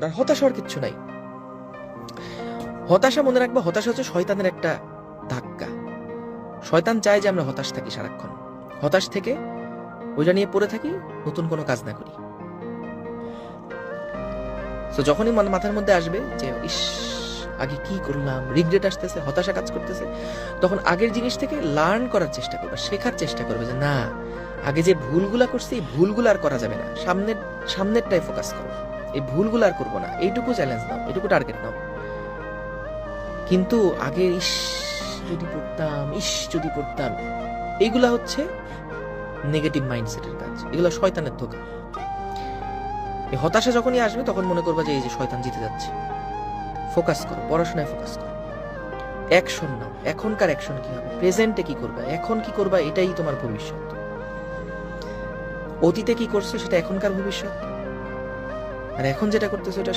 আর হতাশ হওয়ার কিচ্ছু নাই। হতাশা মনে রাখবা, হতাশা হচ্ছে শয়তানের একটা ধাক্কা। শয়তান চায় যে আমরা হতাশ থাকি সারাক্ষণ, হতাশ থেকে ওইটা নিয়ে পড়ে থাকি, নতুন কোনো কাজ না করি। তো যখনই মাথার মধ্যে আসবে যে ইস আগে কি করলাম, রিগ্রেট আসতেছে, হতাশা কাজ করতেছে, তখন আগের জিনিস থেকে লার্ন করার চেষ্টা করবে, শেখার চেষ্টা করবে যে না, আগে যে ভুলগুলা করছি এই ভুলগুলো আর করা যাবে না, সামনেরটাই ফোকাস করো, এই ভুলগুলো আর করবো না, এইটুকু চ্যালেঞ্জ নাও, এইটুকু টার্গেট নাও। কিন্তু আগে ইস যদি পড়তাম, এইগুলা হচ্ছে নেগেটিভ মাইন্ডসেটের কাজ, এগুলো শয়তানের ধোঁকা। এই হতাশা যখনই আসবে তখন মনে করবা যে এই যে শয়তান জিতে যাচ্ছে। ফোকাস করো, পড়াশোনায় ফোকাস করো, অ্যাকশন নাও। এখনকার অ্যাকশন কি হবে, প্রেজেন্টে কি করবা, এখন কি করবা, এটাই তোমার ভবিষ্যৎ। অতীতে কি করছো সেটা এখনকার ভবিষ্যৎ, আর এখন যেটা করতেছো এটা